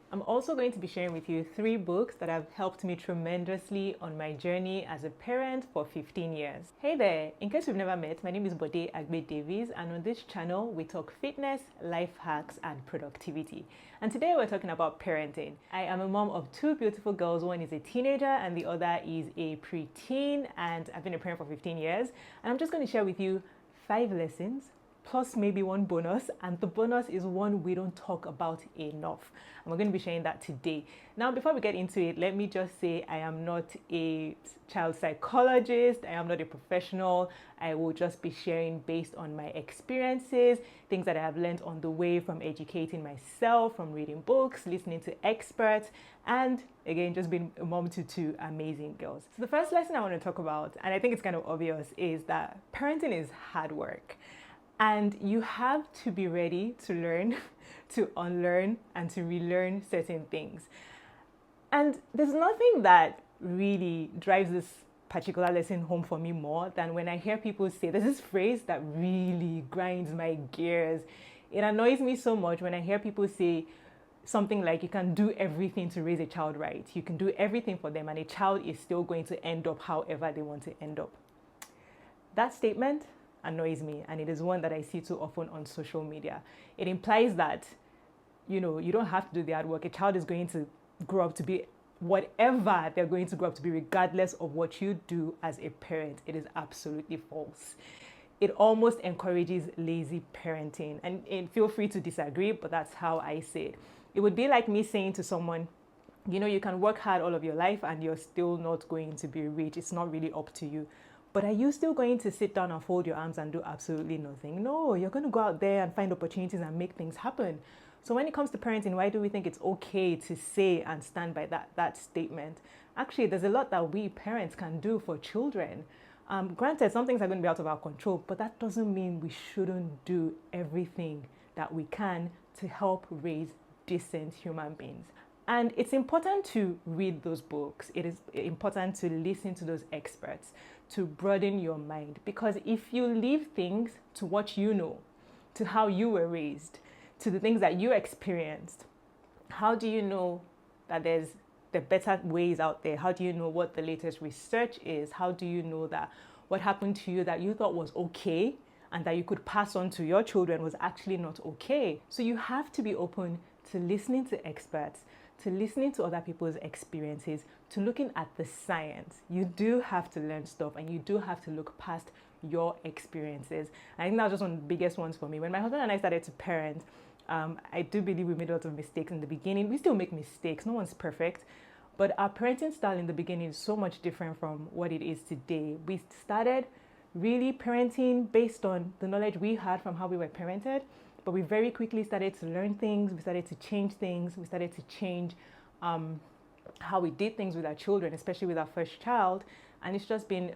I'm also going to be sharing with you 3 books that have helped me tremendously on my journey as a parent for 15 years. Hey there, in case we've never met, my name is Agbe-Davies, and on this channel we talk fitness, life hacks and productivity. And today we're talking about parenting. I am a mom of 2 beautiful girls. One is a teenager and the other is a preteen, and I've been a parent for 15 years. And I'm just going to share with you 5 lessons plus maybe 1 bonus, and the bonus is one we don't talk about enough, and we're going to be sharing that today. Now, before we get into it, let me just say I am not a child psychologist, I am not a professional. I will just be sharing based on my experiences, things that I have learned on the way from educating myself, from reading books, listening to experts, and again, just being a mom to 2 amazing girls. So the first lesson I want to talk about, and I think it's kind of obvious, is that parenting is hard work. And you have to be ready to learn, to unlearn, and to relearn certain things. And there's nothing that really drives this particular lesson home for me more than when I hear people say, there's this phrase that really grinds my gears. It annoys me so much when I hear people say something like, you can do everything to raise a child right. You can do everything for them and a child is still going to end up however they want to end up. That statement annoys me, and it is one that I see too often on social media. It implies that, you don't have to do the hard work. A child is going to grow up to be whatever they're going to grow up to be, regardless of what you do as a parent. It is absolutely false. It almost encourages lazy parenting, and feel free to disagree, but that's how I say it. It would be like me saying to someone, you can work hard all of your life and you're still not going to be rich. It's not really up to you. But are you still going to sit down and fold your arms and do absolutely nothing? No, you're going to go out there and find opportunities and make things happen. So when it comes to parenting, why do we think it's okay to say and stand by that statement? Actually, there's a lot that we parents can do for children. Granted, some things are going to be out of our control, but that doesn't mean we shouldn't do everything that we can to help raise decent human beings. And it's important to read those books. It is important to listen to those experts to broaden your mind. Because if you leave things to what you know, to how you were raised, to the things that you experienced, how do you know that there's the better ways out there? How do you know what the latest research is? How do you know that what happened to you that you thought was okay and that you could pass on to your children was actually not okay? So you have to be open to listening to experts, to listening to other people's experiences, to looking at the science. You do have to learn stuff and you do have to look past your experiences. I think that was just one of the biggest ones for me. When my husband and I started to parent, I do believe we made a lot of mistakes in the beginning. We still make mistakes, no one's perfect. But our parenting style in the beginning is so much different from what it is today. We started really parenting based on the knowledge we had from how we were parented. But we very quickly started to learn things, we started to change things, we started to change how we did things with our children, especially with our first child. And it's just been,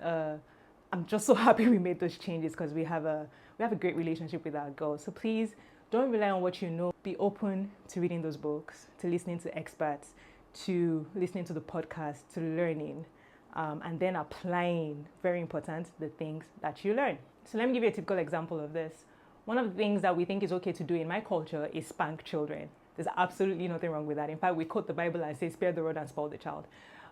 I'm just so happy we made those changes because we have a great relationship with our girls. So please don't rely on what you know. Be open to reading those books, to listening to experts, to listening to the podcast, to learning, and then applying, very important, the things that you learn. So let me give you a typical example of this. One of the things that we think is okay to do in my culture is spank children. There's absolutely nothing wrong with that. In fact, we quote the Bible and say, spare the rod and spoil the child.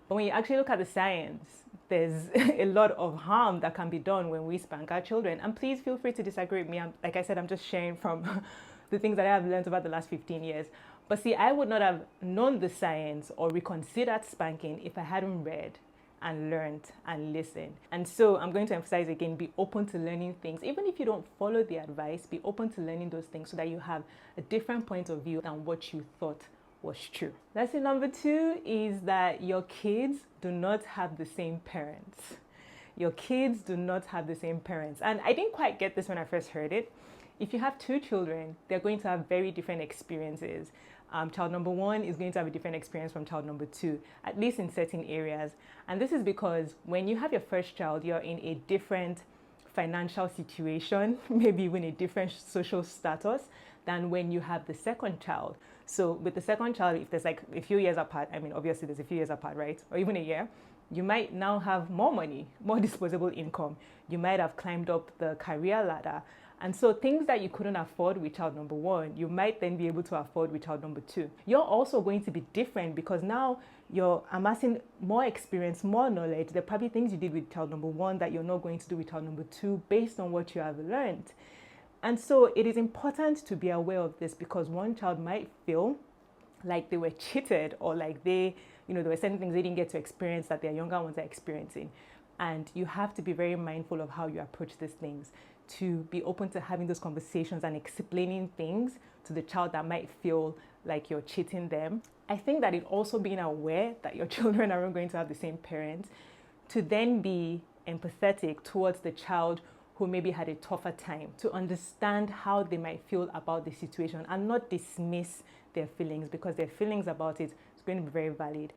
But when you actually look at the science, there's a lot of harm that can be done when we spank our children. And please feel free to disagree with me. Like I said, I'm just sharing from the things that I have learned about the last 15 years. But see, I would not have known the science or reconsidered spanking if I hadn't read and learned and listened. And so I'm going to emphasize again, be open to learning things. Even if you don't follow the advice, be open to learning those things so that you have a different point of view than what you thought was true. Lesson number 2 is that your kids do not have the same parents. Your kids do not have the same parents. And I didn't quite get this when I first heard it. If you have 2 children, they're going to have very different experiences. Child number 1 is going to have a different experience from child number 2, at least in certain areas. And this is because when you have your first child, you're in a different financial situation, maybe even a different social status than when you have the second child. So with the second child, if there's like a few years apart, I mean, obviously there's a few years apart, right? Or even a year, you might now have more money, more disposable income. You might have climbed up the career ladder. And so things that you couldn't afford with child number one, you might then be able to afford with child number two. You're also going to be different because now you're amassing more experience, more knowledge. There are probably things you did with child number one that you're not going to do with child number two based on what you have learned. And so it is important to be aware of this because one child might feel like they were cheated or like there were certain things they didn't get to experience that their younger ones are experiencing. And you have to be very mindful of how you approach these things, to be open to having those conversations and explaining things to the child that might feel like you're cheating them. I think that it also being aware that your children aren't going to have the same parents, to then be empathetic towards the child who maybe had a tougher time, to understand how they might feel about the situation and not dismiss their feelings, because their feelings about it is going to be very valid.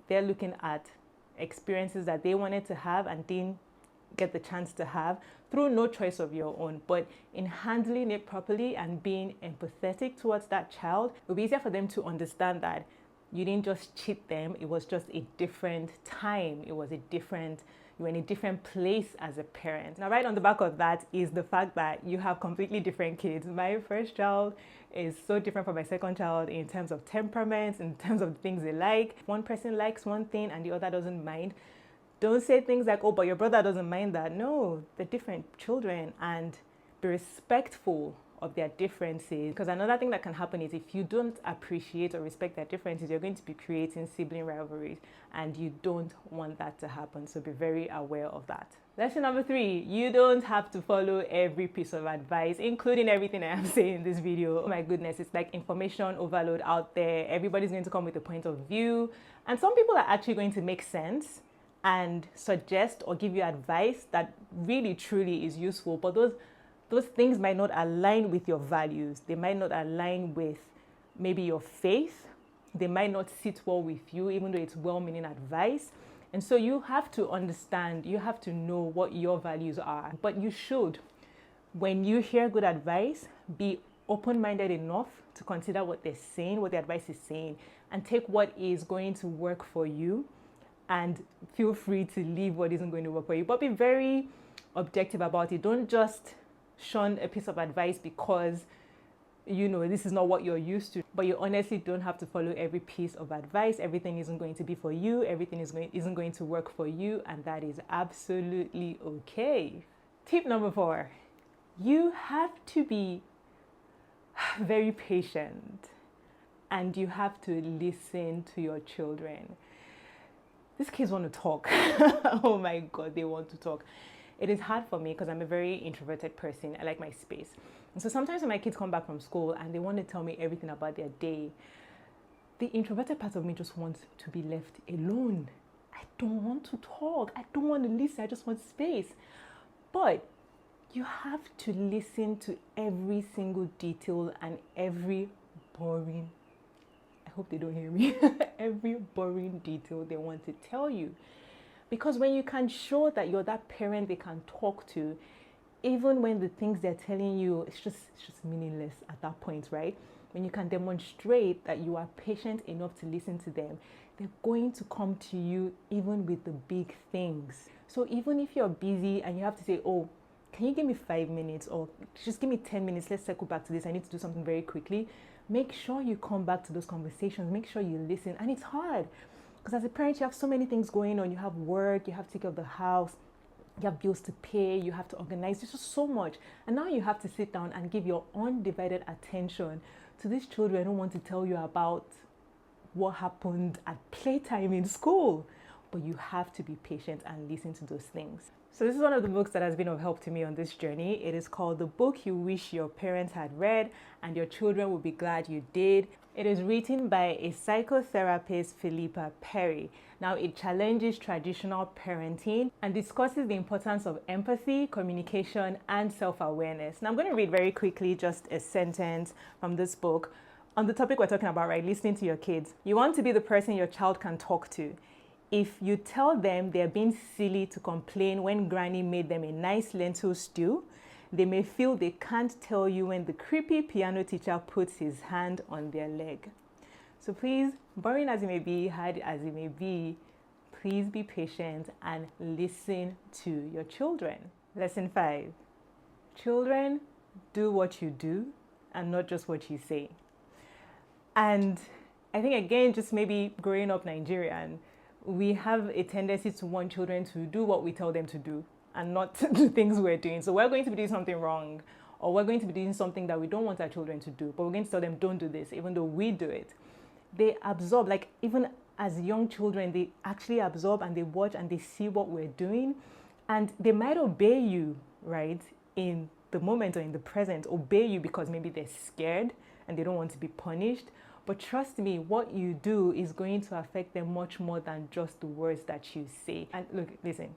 They're looking at experiences that they wanted to have and didn't get the chance to have through no choice of your own. But in handling it properly and being empathetic towards that child, it'll be easier for them to understand that you didn't just cheat them, it was just a different time. You were in a different place as a parent. Now, right on the back of that is the fact that you have completely different kids. My first child is so different from my second child in terms of temperaments, in terms of things they like. One person likes one thing and the other doesn't mind. Don't say things like, oh, but your brother doesn't mind that. No, they're different children, and be respectful of their differences. Because another thing that can happen is if you don't appreciate or respect their differences, you're going to be creating sibling rivalries, and you don't want that to happen. So be very aware of that. Lesson number 3, you don't have to follow every piece of advice, including everything I am saying in this video. Oh my goodness, it's like information overload out there. Everybody's going to come with a point of view, and some people are actually going to make sense and suggest or give you advice that really truly is useful, but those things might not align with your values. They might not align with maybe your faith. They might not sit well with you, even though it's well-meaning advice. And so you have to understand, you have to know what your values are. But you should, when you hear good advice, be open-minded enough to consider what they're saying, what the advice is saying, and take what is going to work for you, and feel free to leave what isn't going to work for you. But be very objective about it. Don't just shun a piece of advice because this is not what you're used to. But you honestly don't have to follow every piece of advice. Everything isn't going to be for you. Everything isn't going to work for you, and that is absolutely okay. Tip number 4, you have to be very patient, and you have to listen to your children. These kids want to talk. Oh my God, they want to talk. It is hard for me because I'm a very introverted person. I like my space. And so sometimes when my kids come back from school and they want to tell me everything about their day, the introverted part of me just wants to be left alone. I don't want to talk. I don't want to listen. I just want space. But you have to listen to every single detail and every boring, I hope they don't hear me, every boring detail they want to tell you. Because when you can show that you're that parent they can talk to, even when the things they're telling you, it's just meaningless at that point, right? When you can demonstrate that you are patient enough to listen to them, they're going to come to you even with the big things. So even if you're busy and you have to say, oh, can you give me 5 minutes, or just give me 10 minutes, let's circle back to this, I need to do something very quickly. Make sure you come back to those conversations. Make sure you listen. And it's hard because as a parent, you have so many things going on. You have work, you have to take care of the house, you have bills to pay, you have to organize. There's just so much. And now you have to sit down and give your undivided attention to these children who want to tell you about what happened at playtime in school. But you have to be patient and listen to those things. So this is one of the books that has been of help to me on this journey. It is called The Book You Wish Your Parents Had Read and Your Children Would Be Glad You Did. It is written by a psychotherapist, Philippa Perry. Now, it challenges traditional parenting and discusses the importance of empathy, communication, and self-awareness. Now, I'm going to read very quickly just a sentence from this book on the topic we're talking about, right? Listening to your kids. You want to be the person your child can talk to. If you tell them they're being silly to complain when Granny made them a nice lentil stew, they may feel they can't tell you when the creepy piano teacher puts his hand on their leg. So please, boring as it may be, hard as it may be, please be patient and listen to your children. Lesson 5. Children do what you do and not just what you say. And I think, again, just maybe growing up Nigerian, we have a tendency to want children to do what we tell them to do and not do things we're doing. So we're going to be doing something wrong, or we're going to be doing something that we don't want our children to do, but we're going to tell them, don't do this, even though we do it. They absorb, like even as young children, they actually absorb and they watch and they see what we're doing. And they might obey you, right, in the moment or in the present, obey you because maybe they're scared and they don't want to be punished. But trust me, what you do is going to affect them much more than just the words that you say. And look, listen,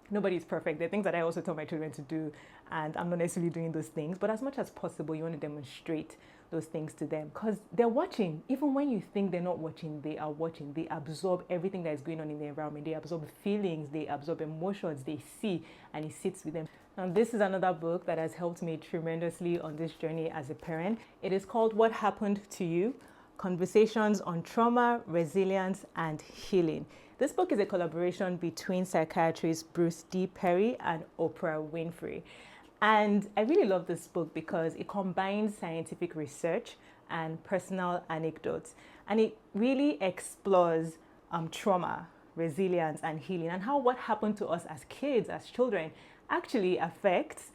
nobody is perfect. There are things that I also tell my children to do, and I'm not necessarily doing those things. But as much as possible, you want to demonstrate those things to them because they're watching. Even when you think they're not watching, they are watching. They absorb everything that is going on in the environment. They absorb feelings, they absorb emotions, they see, and it sits with them. Now, this is another book that has helped me tremendously on this journey as a parent. It is called What Happened to You? Conversations on Trauma, Resilience, and Healing. This book is a collaboration between psychiatrist Bruce D. Perry and Oprah Winfrey. And I really love this book because it combines scientific research and personal anecdotes. And it really explores trauma, resilience, and healing, and how what happened to us as kids, as children, actually affects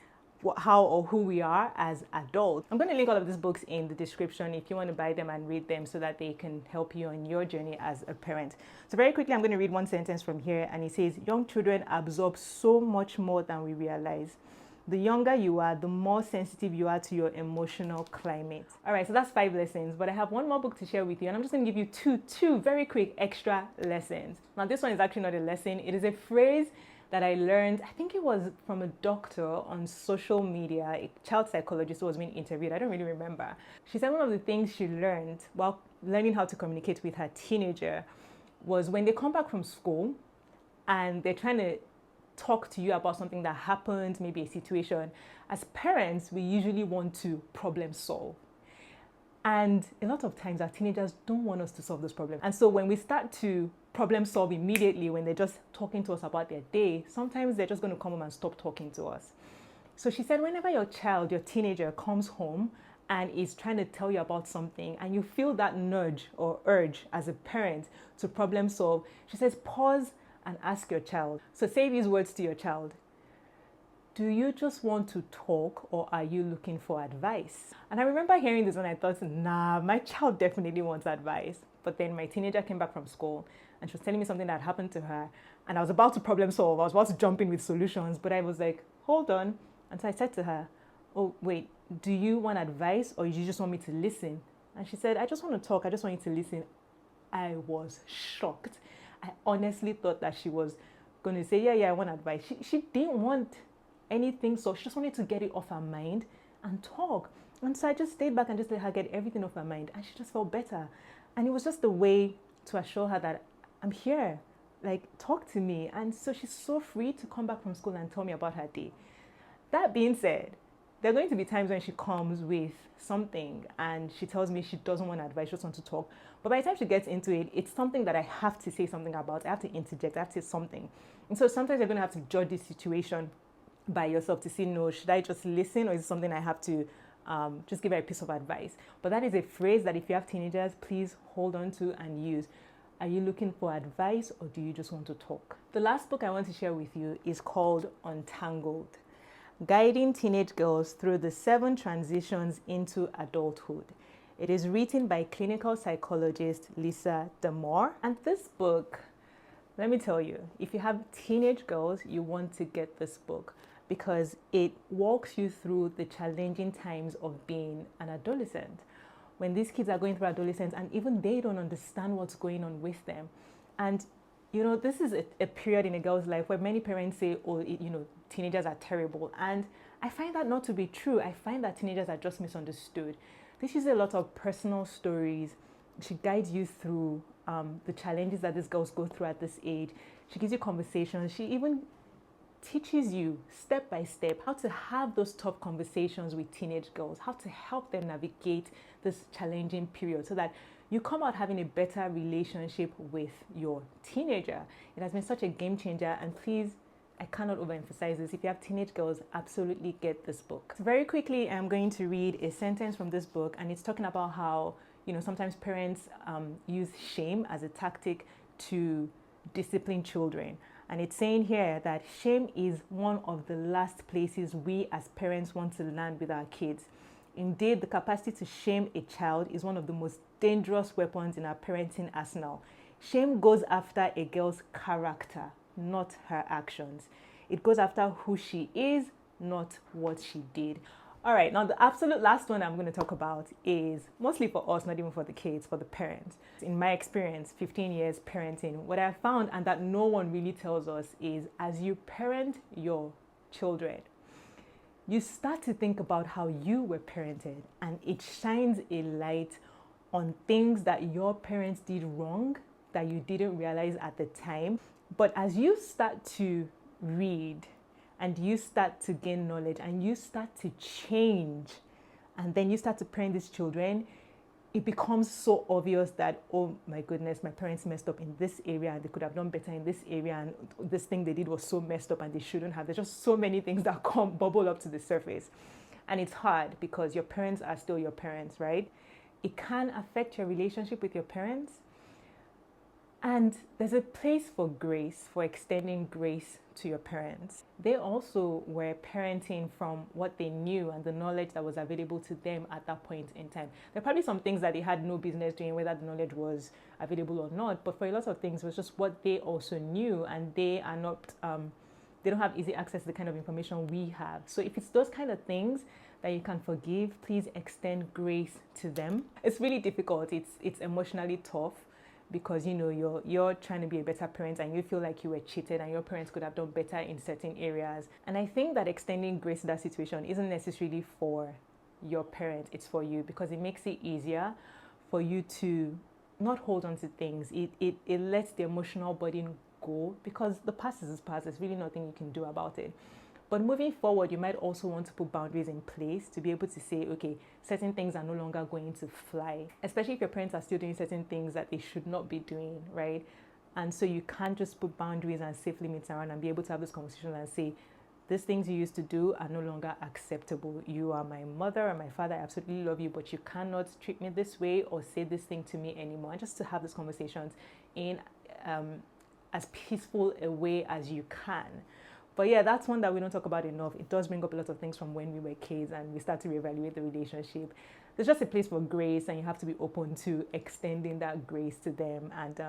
how or who we are as adults. I'm going to link all of these books in the description if you want to buy them and read them so that they can help you on your journey as a parent. So very quickly, I'm going to read one sentence from here, and it says, young children absorb so much more than we realize. The younger you are, the more sensitive you are to your emotional climate. All right, so that's 5 lessons, but I have one more book to share with you, and I'm just going to give you two very quick extra lessons. Now, this one is actually not a lesson. It is a phrase that I learned, I think it was from a doctor on social media, a child psychologist who was being interviewed. I don't really remember. She said one of the things she learned while learning how to communicate with her teenager was when they come back from school and they're trying to talk to you about something that happened, maybe a situation. As parents, we usually want to problem solve. And a lot of times our teenagers don't want us to solve those problems. And so when we start to problem solve immediately when they're just talking to us about their day, sometimes they're just going to come home and stop talking to us. So she said, whenever your child, your teenager comes home and is trying to tell you about something and you feel that nudge or urge as a parent to problem solve, she says, pause and ask your child. So say these words to your child. Do you just want to talk or are you looking for advice? And I remember hearing this and I thought, nah, my child definitely wants advice. But then my teenager came back from school and she was telling me something that happened to her. And I was about to problem solve. I was about to jump in with solutions, but I was like, hold on. And so I said to her, oh, wait, do you want advice or you just want me to listen? And she said, I just want to talk. I just want you to listen. I was shocked. I honestly thought that she was going to say, yeah, I want advice. She didn't want anything, so she just wanted to get it off her mind and talk. And so I just stayed back and just let her get everything off her mind, and she just felt better. And it was just a way to assure her that I'm here, like, talk to me. And so she's so free to come back from school and tell me about her day. That being said, there are going to be times when she comes with something and she tells me she doesn't want advice, she just wants to talk. But by the time she gets into it, it's something that I have to say something about. I have to interject, I have to say something. And so sometimes you're going to have to judge this situation by yourself to see, no, should I just listen or is it something I have to just give her a piece of advice? But that is a phrase that if you have teenagers, please hold on to and use. Are you looking for advice or do you just want to talk? The last book I want to share with you is called Untangled: Guiding Teenage Girls Through the 7 Transitions into Adulthood. It is written by clinical psychologist Lisa Damore. And this book, let me tell you, if you have teenage girls, you want to get this book because it walks you through the challenging times of being an adolescent. When these kids are going through adolescence and even they don't understand what's going on with them. And you know, this is a period in a girl's life where many parents say, oh, teenagers are terrible. And I find that not to be true. I find that teenagers are just misunderstood. This is a lot of personal stories. She guides you through the challenges that these girls go through at this age. She gives you conversations. She even teaches you step by step how to have those tough conversations with teenage girls, how to help them navigate this challenging period so that you come out having a better relationship with your teenager. It has been such a game changer, and please I cannot overemphasize this. If you have teenage girls, absolutely get this book. So very quickly, I'm going to read a sentence from this book, and it's talking about how, sometimes parents use shame as a tactic to discipline children. And it's saying here that shame is one of the last places we as parents want to land with our kids. Indeed, the capacity to shame a child is one of the most dangerous weapons in our parenting arsenal. Shame goes after a girl's character, not her actions. It goes after who she is, not what she did. All right, now the absolute last one I'm going to talk about is mostly for us, not even for the kids, for the parents. In my experience, 15 years parenting, what I found, and that no one really tells us, is as you parent your children, you start to think about how you were parented, and it shines a light on things that your parents did wrong that you didn't realize at the time. But as you start to read and you start to gain knowledge and you start to change, and then you start to parent these children, it becomes so obvious that, oh my goodness, my parents messed up in this area and they could have done better in this area, and this thing they did was so messed up and they shouldn't have. There's just so many things that bubble up to the surface. And it's hard because your parents are still your parents, right? It can affect your relationship with your parents. And there's a place for grace, for extending grace to your parents. They also were parenting from what they knew and the knowledge that was available to them at that point in time. There are probably some things that they had no business doing, whether the knowledge was available or not, but for a lot of things, it was just what they also knew, and they are not, they don't have easy access to the kind of information we have. So if it's those kind of things that you can forgive, please extend grace to them. It's really difficult. It's emotionally tough, because you're trying to be a better parent and you feel like you were cheated and your parents could have done better in certain areas. And I think that extending grace to that situation isn't necessarily for your parent, it's for you, because it makes it easier for you to not hold on to things. It lets the emotional burden go, because the past is past. There's really nothing you can do about it. But moving forward, you might also want to put boundaries in place to be able to say, okay, certain things are no longer going to fly, especially if your parents are still doing certain things that they should not be doing, right? And so you can't just put boundaries and safe limits around and be able to have this conversation and say, these things you used to do are no longer acceptable. You are my mother or my father. I absolutely love you, but you cannot treat me this way or say this thing to me anymore. And just to have these conversations in as peaceful a way as you can. But yeah, that's one that we don't talk about enough. It does bring up a lot of things from when we were kids and we start to reevaluate the relationship. There's just a place for grace, and you have to be open to extending that grace to them and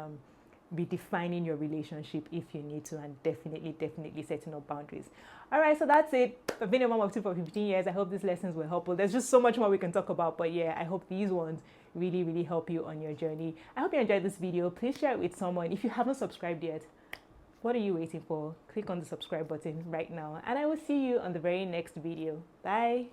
be defining your relationship if you need to, and definitely setting up boundaries. All right, so that's it. I've been a mom of two for 15 years. I hope these lessons were helpful. There's just so much more we can talk about, but yeah, I hope these ones really help you on your journey. I hope you enjoyed this video. Please share it with someone. If you haven't subscribed yet, what are you waiting for? Click on the subscribe button right now, and I will see you on the very next video. Bye.